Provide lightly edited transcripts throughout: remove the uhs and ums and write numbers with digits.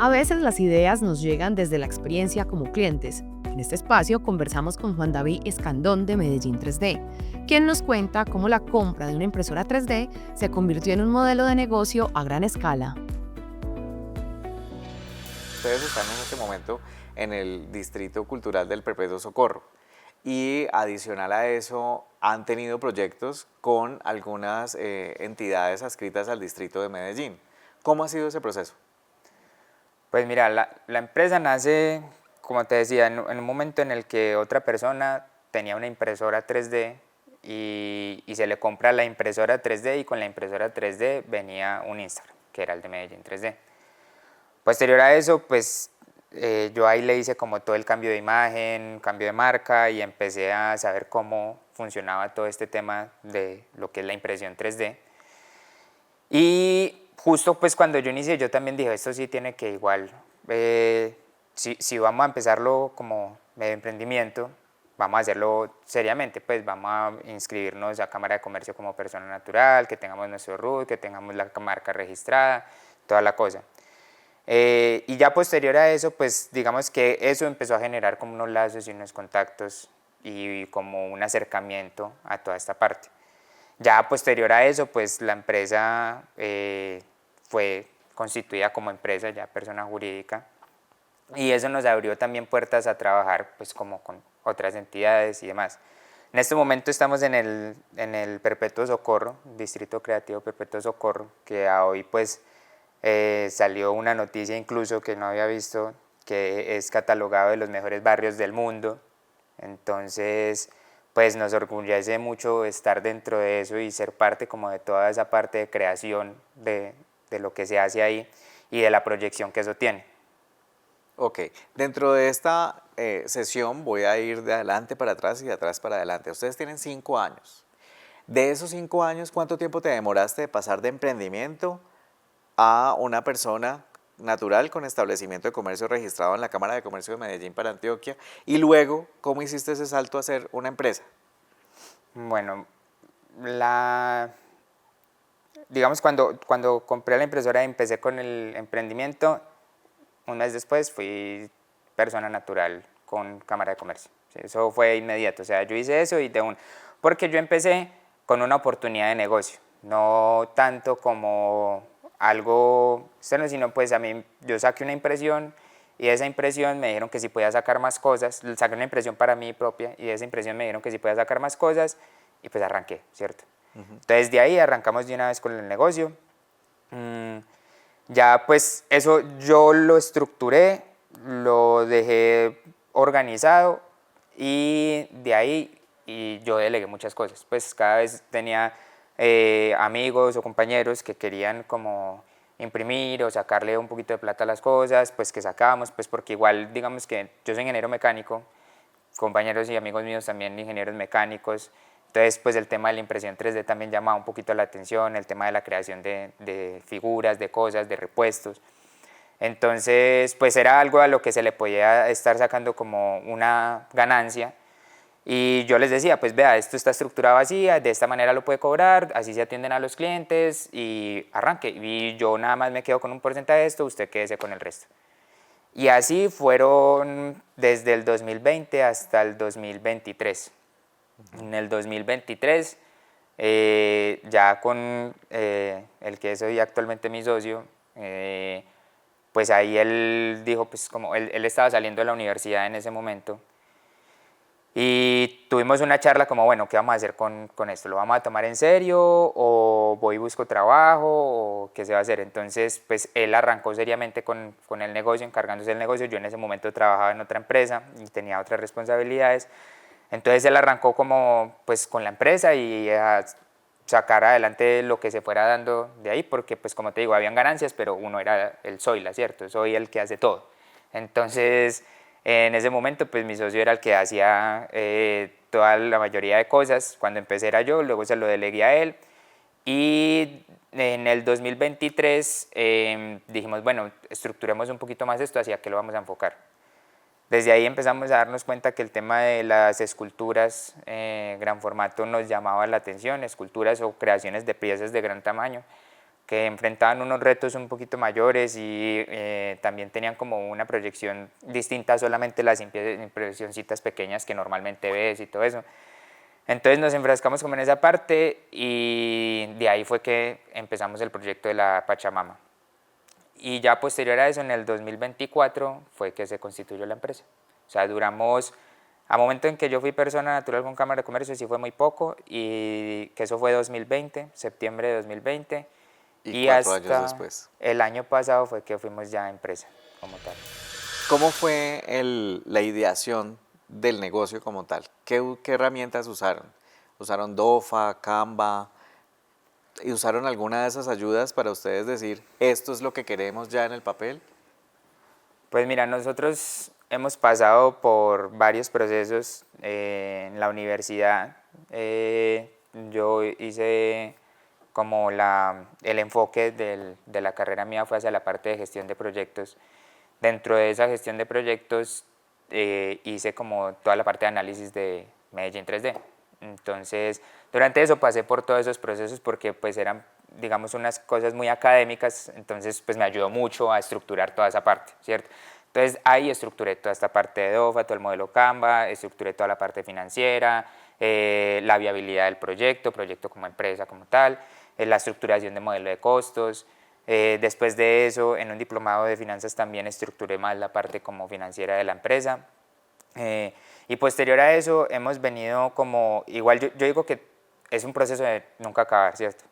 A veces las ideas nos llegan desde la experiencia como clientes. En este espacio conversamos con Juan David Escandón de Medellín 3D, quien nos cuenta cómo la compra de una impresora 3D se convirtió en un modelo de negocio a gran escala. Ustedes están en este momento en el Distrito Cultural del Perpetuo Socorro y adicional a eso han tenido proyectos con algunas entidades adscritas al Distrito de Medellín. ¿Cómo ha sido ese proceso? Pues mira, la empresa nace, como te decía, en un momento en el que otra persona tenía una impresora 3D y se le compra la impresora 3D y con la impresora 3D venía un Instagram, que era el de Medellín 3D. Posterior a eso, pues yo ahí le hice como todo el cambio de imagen, cambio de marca y empecé a saber cómo funcionaba todo este tema de lo que es la impresión 3D. Y justo pues cuando yo inicié yo también dije, esto sí tiene que igual, si vamos a empezarlo como medio emprendimiento, vamos a hacerlo seriamente, pues vamos a inscribirnos a Cámara de Comercio como persona natural, que tengamos nuestro RUT, que tengamos la marca registrada, toda la cosa. Y ya posterior a eso, pues digamos que eso empezó a generar como unos lazos y unos contactos y como un acercamiento a toda esta parte. Ya posterior a eso, pues la empresa fue constituida como empresa, ya persona jurídica, y eso nos abrió también puertas a trabajar pues como con otras entidades y demás. En este momento estamos en el Perpetuo Socorro, Distrito Creativo Perpetuo Socorro, que a hoy pues salió una noticia incluso que no había visto, que es catalogado de los mejores barrios del mundo. Entonces, pues nos orgullece mucho estar dentro de eso y ser parte como de toda esa parte de creación de lo que se hace ahí y de la proyección que eso tiene. Ok, dentro de esta sesión voy a ir de adelante para atrás y de atrás para adelante. Ustedes tienen 5 años. De esos 5 años, ¿cuánto tiempo te demoraste de pasar de emprendimiento a una persona natural con establecimiento de comercio registrado en la Cámara de Comercio de Medellín para Antioquia? Y luego, ¿cómo hiciste ese salto a ser una empresa? Bueno, digamos cuando compré la impresora y empecé con el emprendimiento, un mes después fui persona natural con Cámara de Comercio. Sí, eso fue inmediato, o sea, yo hice eso y porque yo empecé con una oportunidad de negocio, no tanto como algo externo, sino pues a mí, yo saqué una impresión y de esa impresión me dijeron que si podía sacar más cosas, saqué una impresión para mí propia y de esa impresión me dijeron que si podía sacar más cosas y pues arranqué, ¿cierto? Entonces de ahí arrancamos de una vez con el negocio. Ya pues eso yo lo estructuré, lo dejé organizado y de ahí y yo delegué muchas cosas. Pues cada vez tenía amigos o compañeros que querían como imprimir o sacarle un poquito de plata a las cosas, pues que sacábamos, pues porque igual digamos que yo soy ingeniero mecánico, compañeros y amigos míos también ingenieros mecánicos, entonces pues el tema de la impresión 3D también llamaba un poquito la atención, el tema de la creación de figuras, de cosas, de repuestos. Entonces pues era algo a lo que se le podía estar sacando como una ganancia y yo les decía, pues vea, esto está estructurado así, de esta manera lo puede cobrar, así se atienden a los clientes y arranque. Y yo nada más me quedo con un porcentaje de esto, usted quédese con el resto. Y así fueron desde el 2020 hasta el 2023. En el 2023, ya con el que es hoy actualmente mi socio, pues ahí él dijo, pues como él estaba saliendo de la universidad en ese momento, y tuvimos una charla como, bueno, ¿qué vamos a hacer con esto? ¿Lo vamos a tomar en serio o voy y busco trabajo o qué se va a hacer? Entonces, pues él arrancó seriamente con el negocio, encargándose del negocio. Yo en ese momento trabajaba en otra empresa y tenía otras responsabilidades. Entonces él arrancó como pues con la empresa y a sacar adelante lo que se fuera dando de ahí, porque pues como te digo, habían ganancias, pero uno era el Zoila, ¿cierto? Soy el que hace todo. Entonces, en ese momento, pues mi socio era el que hacía toda la mayoría de cosas. Cuando empecé era yo, luego se lo delegué a él. Y en el 2023 dijimos, bueno, estructuremos un poquito más esto, hacia qué lo vamos a enfocar. Desde ahí empezamos a darnos cuenta que el tema de las esculturas gran formato nos llamaba la atención, esculturas o creaciones de piezas de gran tamaño, que enfrentaban unos retos un poquito mayores y también tenían como una proyección distinta a solamente las impresioncitas pequeñas que normalmente ves y todo eso. Entonces nos enfrascamos como en esa parte y de ahí fue que empezamos el proyecto de la Pachamama. Y ya posterior a eso, en el 2024, fue que se constituyó la empresa. O sea, duramos, a momento en que yo fui persona natural con Cámara de Comercio, sí fue muy poco, y que eso fue 2020, septiembre de 2020. Y Y 4 años hasta después. el año pasado fue que fuimos ya empresa como tal. ¿Cómo fue la ideación del negocio como tal? ¿Qué herramientas usaron? ¿Usaron DOFA, Canva? ¿Y usaron alguna de esas ayudas para ustedes decir, esto es lo que queremos ya en el papel? Pues mira, nosotros hemos pasado por varios procesos en la universidad. Yo hice como el enfoque de la carrera mía fue hacia la parte de gestión de proyectos. Dentro de esa gestión de proyectos hice como toda la parte de análisis de Medellín 3D. Entonces, durante eso pasé por todos esos procesos porque pues eran, digamos, unas cosas muy académicas, entonces pues me ayudó mucho a estructurar toda esa parte, ¿cierto? Entonces ahí estructuré toda esta parte de DOFA, todo el modelo Canva, estructuré toda la parte financiera, la viabilidad del proyecto como empresa como tal, la estructuración de modelo de costos. Después de eso, en un diplomado de finanzas también estructuré más la parte como financiera de la empresa. Y posterior a eso hemos venido como, igual yo digo que es un proceso de nunca acabar, ¿cierto?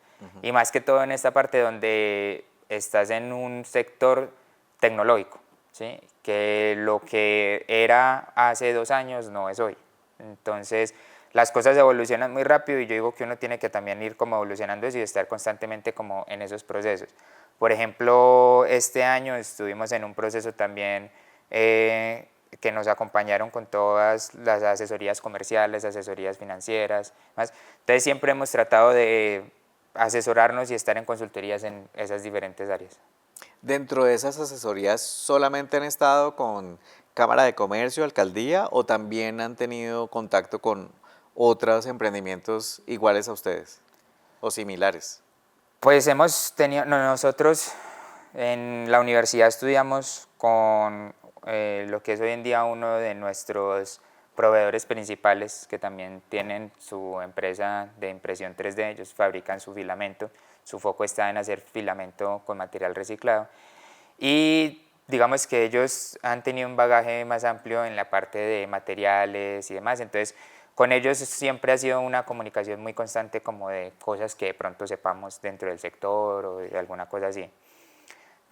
Y más que todo en esta parte donde estás en un sector tecnológico, ¿sí? Que lo que era hace 2 años no es hoy. Entonces las cosas evolucionan muy rápido y yo digo que uno tiene que también ir como evolucionando eso y estar constantemente como en esos procesos. Por ejemplo, este año estuvimos en un proceso también que nos acompañaron con todas las asesorías comerciales, asesorías financieras, más. Entonces siempre hemos tratado de asesorarnos y estar en consultorías en esas diferentes áreas. Dentro de esas asesorías, ¿solamente han estado con Cámara de Comercio, Alcaldía o también han tenido contacto con otros emprendimientos iguales a ustedes o similares? Pues hemos tenido, nosotros en la universidad estudiamos con lo que es hoy en día uno de nuestros proveedores principales, que también tienen su empresa de impresión 3D, ellos fabrican su filamento, su foco está en hacer filamento con material reciclado y digamos que ellos han tenido un bagaje más amplio en la parte de materiales y demás, entonces con ellos siempre ha sido una comunicación muy constante como de cosas que de pronto sepamos dentro del sector o de alguna cosa así.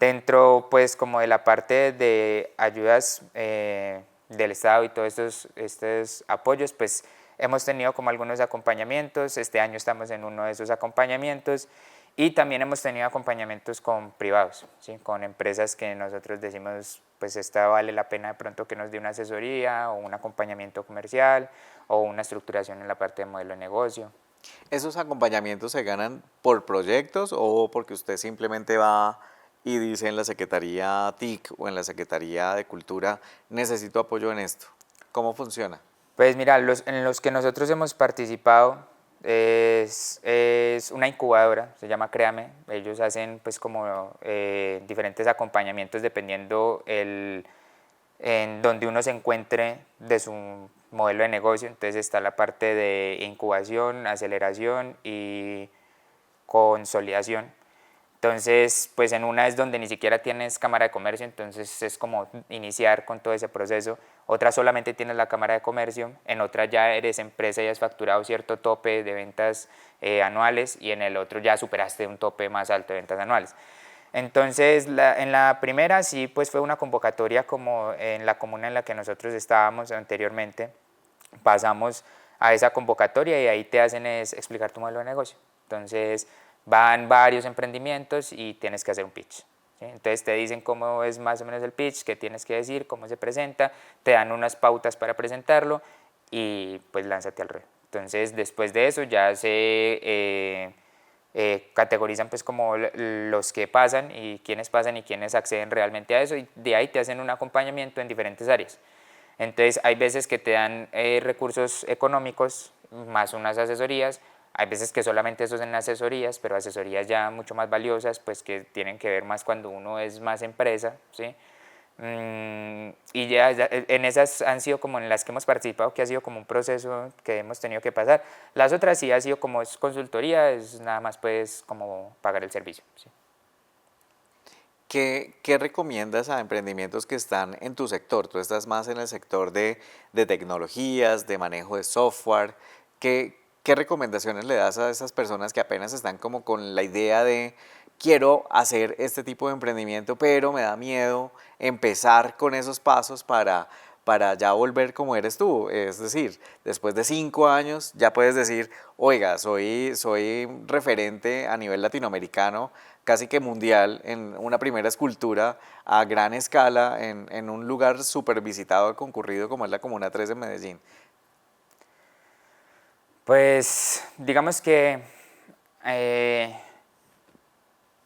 Dentro pues como de la parte de ayudas del Estado y todos estos apoyos, pues hemos tenido como algunos acompañamientos, este año estamos en uno de esos acompañamientos y también hemos tenido acompañamientos con privados, ¿sí? Con empresas que nosotros decimos, pues esta vale la pena de pronto que nos dé una asesoría o un acompañamiento comercial o una estructuración en la parte de modelo de negocio. ¿Esos acompañamientos se ganan por proyectos o porque usted simplemente va y dice en la Secretaría TIC o en la Secretaría de Cultura, necesito apoyo en esto? ¿Cómo funciona? Pues mira, en los que nosotros hemos participado es una incubadora, se llama Créame, ellos hacen pues como diferentes acompañamientos dependiendo en donde uno se encuentre de su modelo de negocio, entonces está la parte de incubación, aceleración y consolidación. Entonces, pues en una es donde ni siquiera tienes cámara de comercio, entonces es como iniciar con todo ese proceso. Otra solamente tienes la cámara de comercio, en otra ya eres empresa y has facturado cierto tope de ventas anuales y en el otro ya superaste un tope más alto de ventas anuales. Entonces, en la primera sí, pues fue una convocatoria como en la comuna en la que nosotros estábamos anteriormente. Pasamos a esa convocatoria y ahí te hacen es explicar tu modelo de negocio. Entonces, van varios emprendimientos y tienes que hacer un pitch, ¿sí? Entonces te dicen cómo es más o menos el pitch, qué tienes que decir, cómo se presenta, te dan unas pautas para presentarlo y pues lánzate al ruedo. Entonces después de eso ya se categorizan pues como los que pasan y quiénes acceden realmente a eso y de ahí te hacen un acompañamiento en diferentes áreas. Entonces hay veces que te dan recursos económicos más unas asesorías, Hay veces que solamente eso es en asesorías, pero asesorías ya mucho más valiosas, pues que tienen que ver más cuando uno es más empresa, ¿sí? Y ya en esas han sido como en las que hemos participado, que ha sido como un proceso que hemos tenido que pasar. Las otras sí ha sido como es consultoría, es nada más pues como pagar el servicio, ¿sí? ¿Qué recomiendas a emprendimientos que están en tu sector? Tú estás más en el sector de tecnologías, de manejo de software. ¿Qué recomendaciones le das a esas personas que apenas están como con la idea de quiero hacer este tipo de emprendimiento, pero me da miedo empezar con esos pasos para ya volver como eres tú? Es decir, después de 5 años ya puedes decir, oiga, soy referente a nivel latinoamericano, casi que mundial, en una primera escultura a gran escala en un lugar súper visitado y concurrido como es la Comuna 3 de Medellín. Pues digamos que eh,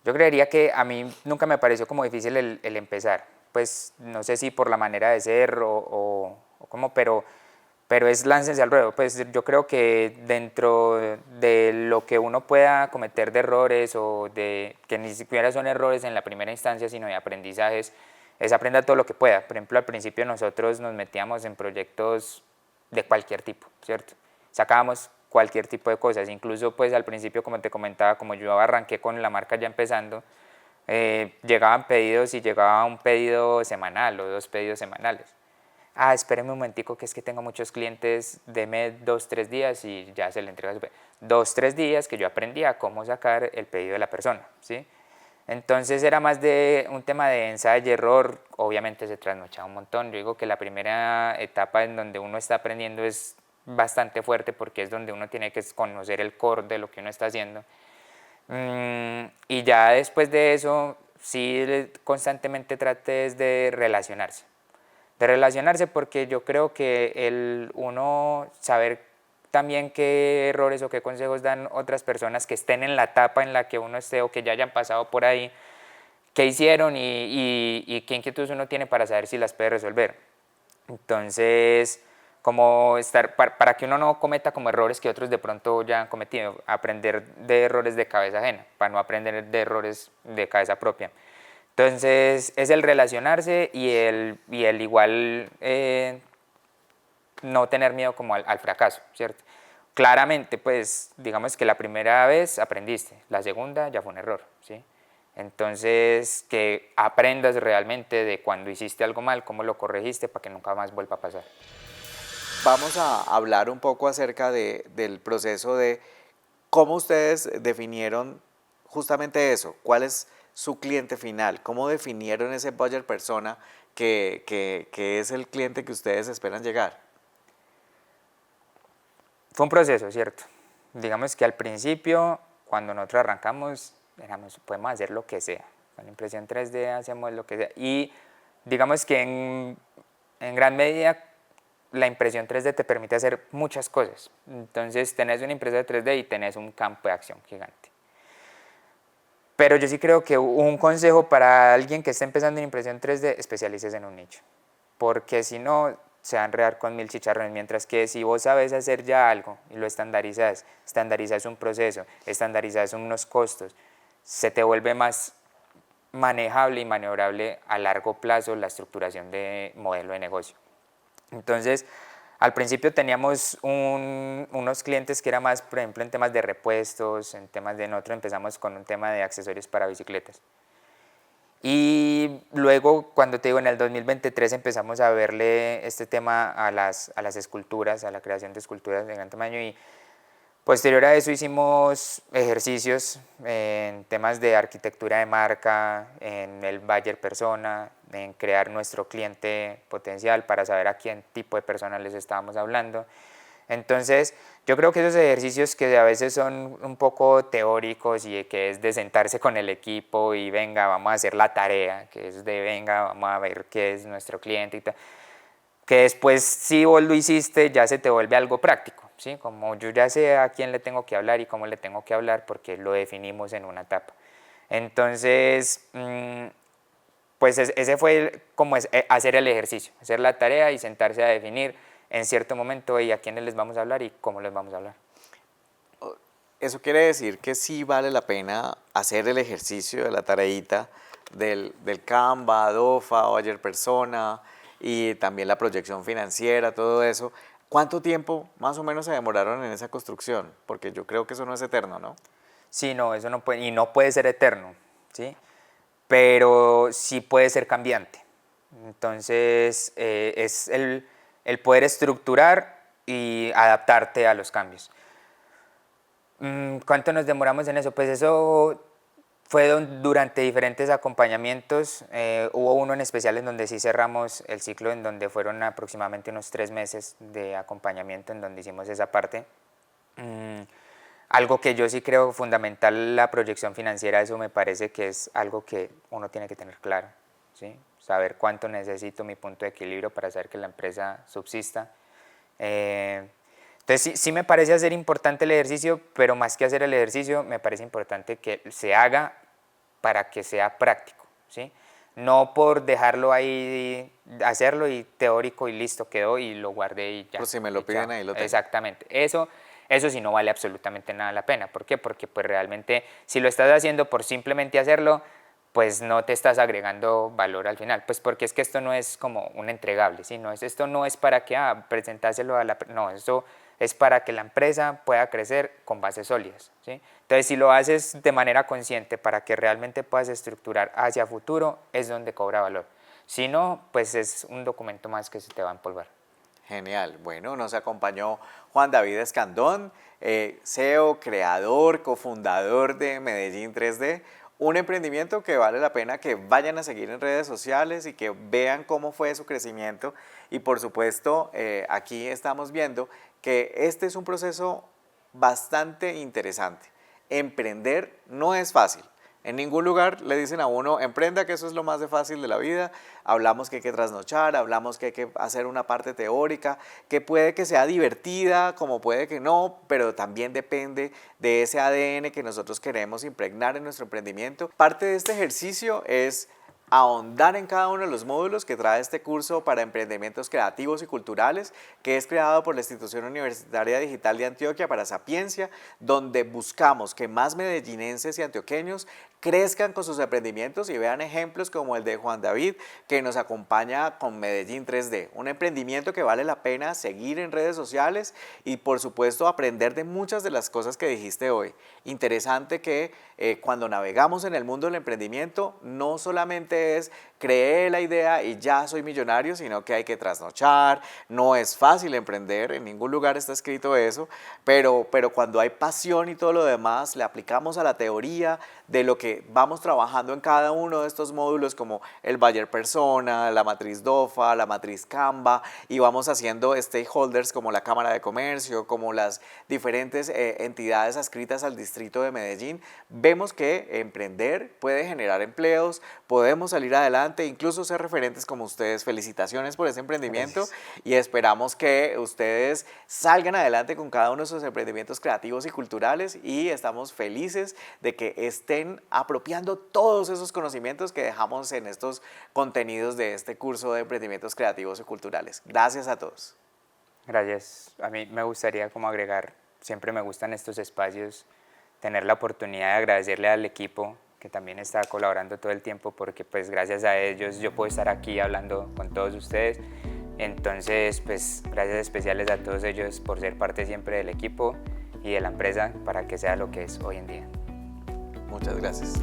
yo creería que a mí nunca me pareció como difícil el empezar. Pues no sé si por la manera de ser o cómo, pero es láncense al ruedo. Pues yo creo que dentro de lo que uno pueda cometer de errores o de que ni siquiera son errores en la primera instancia, sino de aprendizajes, es aprender todo lo que pueda. Por ejemplo, al principio nosotros nos metíamos en proyectos de cualquier tipo, ¿cierto? Sacábamos cualquier tipo de cosas, incluso pues al principio, como te comentaba, como yo arranqué con la marca ya empezando, llegaban pedidos y llegaba un pedido semanal o 2 pedidos semanales. Ah, espéreme un momentico que es que tengo muchos clientes, deme 2, 3 días y ya se le entrega su pedido. 2, 3 días que yo aprendía cómo sacar el pedido de la persona, ¿sí? Entonces era más de un tema de ensayo y error, obviamente se trasnochaba un montón. Yo digo que la primera etapa en donde uno está aprendiendo es bastante fuerte porque es donde uno tiene que conocer el core de lo que uno está haciendo. Y ya después de eso, sí constantemente trates de relacionarse. De relacionarse porque yo creo que uno saber también qué errores o qué consejos dan otras personas que estén en la etapa en la que uno esté o que ya hayan pasado por ahí, qué hicieron y qué inquietudes uno tiene para saber si las puede resolver. Entonces, como para que uno no cometa como errores que otros de pronto ya han cometido, aprender de errores de cabeza ajena, para no aprender de errores de cabeza propia. Entonces, es el relacionarse y el igual no tener miedo como al fracaso, ¿cierto? Claramente, pues, digamos que la primera vez aprendiste, la segunda ya fue un error, ¿sí? Entonces, que aprendas realmente de cuando hiciste algo mal, cómo lo corregiste para que nunca más vuelva a pasar. Vamos a hablar un poco acerca del proceso de cómo ustedes definieron justamente eso, cuál es su cliente final, cómo definieron ese buyer persona que es el cliente que ustedes esperan llegar. Fue un proceso, ¿cierto? Digamos que al principio, cuando nosotros arrancamos, podemos hacer lo que sea. Con impresión 3D hacemos lo que sea. Y digamos que en gran medida la impresión 3D te permite hacer muchas cosas. Entonces tenés una impresora 3D y tenés un campo de acción gigante. Pero yo sí creo que un consejo para alguien que esté empezando en impresión 3D, especialices en un nicho. Porque si no, se va a enredar con 1000 chicharrones. Mientras que si vos sabes hacer ya algo y lo estandarizas un proceso, estandarizas unos costos, se te vuelve más manejable y maniobrable a largo plazo la estructuración de modelo de negocio. Entonces, al principio teníamos unos clientes que era más, por ejemplo, en temas de repuestos, en temas de nosotros empezamos con un tema de accesorios para bicicletas. Y luego, cuando te digo, en el 2023 empezamos a verle este tema a las esculturas, a la creación de esculturas de gran tamaño y posterior a eso hicimos ejercicios en temas de arquitectura de marca, en el buyer persona, en crear nuestro cliente potencial para saber a qué tipo de persona les estábamos hablando. Entonces, yo creo que esos ejercicios que a veces son un poco teóricos y que es de sentarse con el equipo y venga, vamos a hacer la tarea, que es de venga, vamos a ver qué es nuestro cliente y tal, que después si vos lo hiciste ya se te vuelve algo práctico, ¿sí? Como yo ya sé a quién le tengo que hablar y cómo le tengo que hablar porque lo definimos en una etapa. Entonces, pues ese fue como hacer el ejercicio, hacer la tarea y sentarse a definir en cierto momento y a quiénes les vamos a hablar y cómo les vamos a hablar. Eso quiere decir que sí vale la pena hacer el ejercicio de la tareita del Canva, DOFA, Buyer Persona y también la proyección financiera, todo eso. ¿Cuánto tiempo más o menos se demoraron en esa construcción? Porque yo creo que eso no es eterno, ¿no? Sí, no, eso no puede, y no puede ser eterno, ¿sí? Pero sí puede ser cambiante. Entonces, es el poder estructurar y adaptarte a los cambios. ¿Cuánto nos demoramos en eso? Pues eso fue durante diferentes acompañamientos. Hubo uno en especial en donde sí cerramos el ciclo, en donde fueron aproximadamente unos 3 meses de acompañamiento, en donde hicimos esa parte. Algo que yo sí creo fundamental, la proyección financiera, eso me parece que es algo que uno tiene que tener claro, ¿sí? Saber cuánto necesito, mi punto de equilibrio para saber que la empresa subsista. Entonces sí me parece hacer importante el ejercicio, pero más que hacer el ejercicio, me parece importante que se haga para que sea práctico, ¿sí? No por dejarlo ahí, hacerlo y teórico y listo, quedó y lo guardé y ya. Pues si me lo piden, chao. ahí lo tengo. Exactamente, eso sí no vale absolutamente nada la pena. ¿Por qué? Porque pues realmente si lo estás haciendo por simplemente hacerlo, pues no te estás agregando valor al final, pues porque es que esto no es como un entregable, ¿sí? Esto no es para que presentárselo a la... No, esto es para que la empresa pueda crecer con bases sólidas, ¿sí? Entonces, si lo haces de manera consciente para que realmente puedas estructurar hacia futuro, es donde cobra valor. Si no, pues es un documento más que se te va a empolvar. Genial. Bueno, nos acompañó Juan David Escandón, CEO, creador, cofundador de Medellín 3D, un emprendimiento que vale la pena que vayan a seguir en redes sociales y que vean cómo fue su crecimiento. Y por supuesto, aquí estamos viendo que este es un proceso bastante interesante. Emprender no es fácil. En ningún lugar le dicen a uno, emprenda, que eso es lo más fácil de la vida. Hablamos que hay que trasnochar, hablamos que hay que hacer una parte teórica, que puede que sea divertida, como puede que no, pero también depende de ese ADN que nosotros queremos impregnar en nuestro emprendimiento. Parte de este ejercicio es ahondar en cada uno de los módulos que trae este curso para emprendimientos creativos y culturales, que es creado por la Institución Universitaria Digital de Antioquia para Sapiencia, donde buscamos que más medellinenses y antioqueños crezcan con sus emprendimientos y vean ejemplos como el de Juan David, que nos acompaña con Medellín 3D, un emprendimiento que vale la pena seguir en redes sociales y por supuesto aprender de muchas de las cosas que dijiste hoy. Interesante que cuando navegamos en el mundo del emprendimiento no solamente es creé la idea y ya soy millonario, sino que hay que trasnochar, no es fácil emprender, en ningún lugar está escrito eso, pero cuando hay pasión y todo lo demás, le aplicamos a la teoría de lo que vamos trabajando en cada uno de estos módulos como el Buyer Persona, la matriz DOFA, la matriz Canva, y vamos haciendo stakeholders como la Cámara de Comercio, como las diferentes entidades adscritas al distrito de Medellín, vemos que emprender puede generar empleos, podemos salir adelante, incluso ser referentes como ustedes. Felicitaciones por ese emprendimiento. Gracias. Y esperamos que ustedes salgan adelante con cada uno de sus emprendimientos creativos y culturales y estamos felices de que estén apropiando todos esos conocimientos que dejamos en estos contenidos de este curso de emprendimientos creativos y culturales. Gracias a todos. Gracias. A mí me gustaría como agregar, siempre me gustan estos espacios, tener la oportunidad de agradecerle al equipo que también está colaborando todo el tiempo, porque pues gracias a ellos yo puedo estar aquí hablando con todos ustedes. Entonces pues gracias especiales a todos ellos por ser parte siempre del equipo y de la empresa para que sea lo que es hoy en día. Muchas gracias.